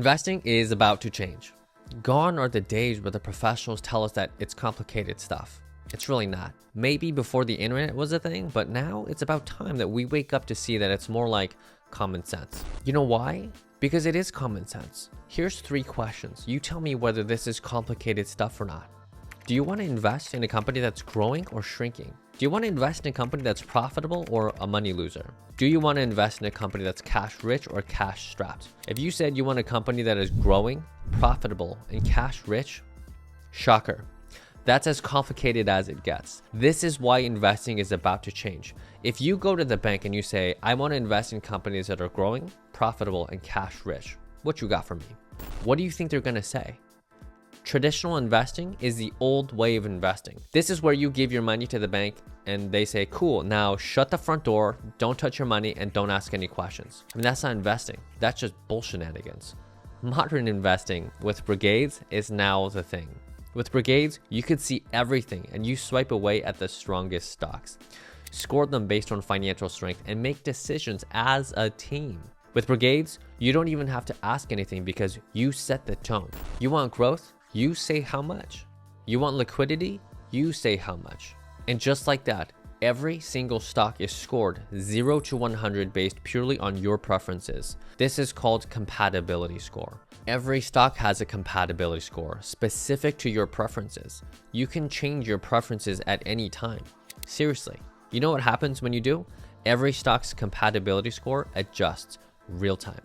Investing is about to change. Gone are the days where the professionals tell us that it's complicated stuff. It's really not. Maybe before the internet was a thing, but now it's about time that we wake up to see that it's more like common sense. You know why? Because it is common sense. Here's 3 questions. You tell me whether this is complicated stuff or not. Do you want to invest in a company that's growing or shrinking? Do you want to invest in a company that's profitable or a money loser? Do you want to invest in a company that's cash rich or cash strapped? If you said you want a company that is growing, profitable, and cash rich, shocker. That's as complicated as it gets. This is why investing is about to change. If you go to the bank and you say, I want to invest in companies that are growing, profitable, and cash rich, what you got for me? What do you think they're going to say? Traditional investing is the old way of investing. This is where you give your money to the bank and they say, cool, now shut the front door, don't touch your money, and don't ask any questions. I mean, that's not investing. That's just bullshenanigans. Modern investing with Brigades is now the thing. With Brigades, you could see everything and you swipe away at the strongest stocks. Score them based on financial strength and make decisions as a team. With Brigades, you don't even have to ask anything because you set the tone. You want growth? You say how much. You want liquidity? You say how much. And just like that, every single stock is scored 0 to 100 based purely on your preferences. This is called compatibility score. Every stock has a compatibility score specific to your preferences. You can change your preferences at any time. Seriously, you know what happens when you do? Every stock's compatibility score adjusts real time.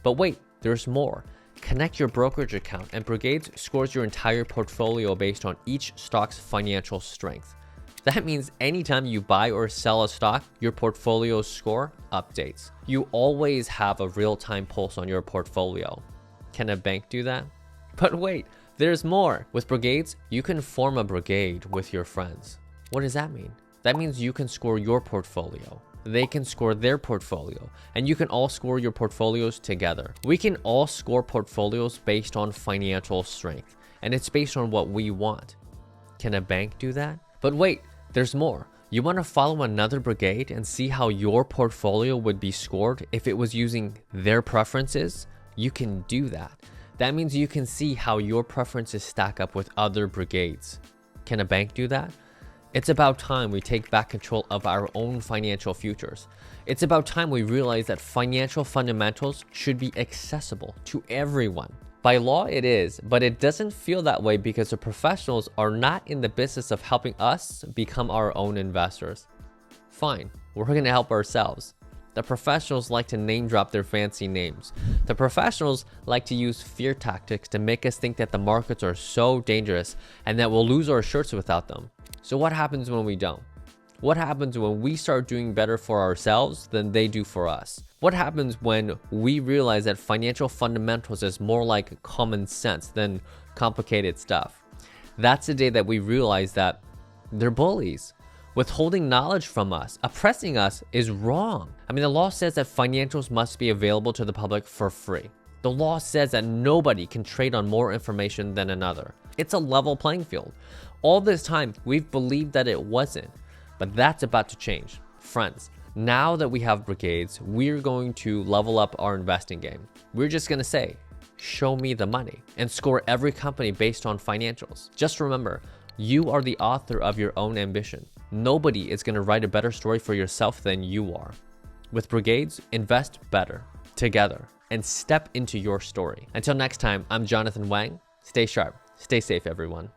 But wait, there's more. Connect your brokerage account and Brigades scores your entire portfolio based on each stock's financial strength. That means anytime you buy or sell a stock, your portfolio score updates. You always have a real-time pulse on your portfolio. Can a bank do that? But wait, there's more. With Brigades, you can form a brigade with your friends. What does that mean? That means you can score your portfolio. They can score their portfolio, and you can all score your portfolios together. We can all score portfolios based on financial strength, and it's based on what we want. Can a bank do that? But wait, there's more. You want to follow another brigade and see how your portfolio would be scored if it was using their preferences? You can do that. That means you can see how your preferences stack up with other brigades. Can a bank do that? It's about time we take back control of our own financial futures. It's about time we realize that financial fundamentals should be accessible to everyone. By law it is, but it doesn't feel that way because the professionals are not in the business of helping us become our own investors. Fine, we're going to help ourselves. The professionals like to name drop their fancy names. The professionals like to use fear tactics to make us think that the markets are so dangerous and that we'll lose our shirts without them. So what happens when we don't? What happens when we start doing better for ourselves than they do for us? What happens when we realize that financial fundamentals is more like common sense than complicated stuff? That's the day that we realize that they're bullies. Withholding knowledge from us, oppressing us is wrong. I mean, the law says that financials must be available to the public for free. The law says that nobody can trade on more information than another. It's a level playing field. All this time, we've believed that it wasn't, but that's about to change. Friends, now that we have Brigades, we're going to level up our investing game. We're just gonna say, show me the money, and score every company based on financials. Just remember, you are the author of your own ambition. Nobody is gonna write a better story for yourself than you are. With Brigades, invest better, together, and step into your story. Until next time, I'm Jonathan Wang. Stay sharp, stay safe, everyone.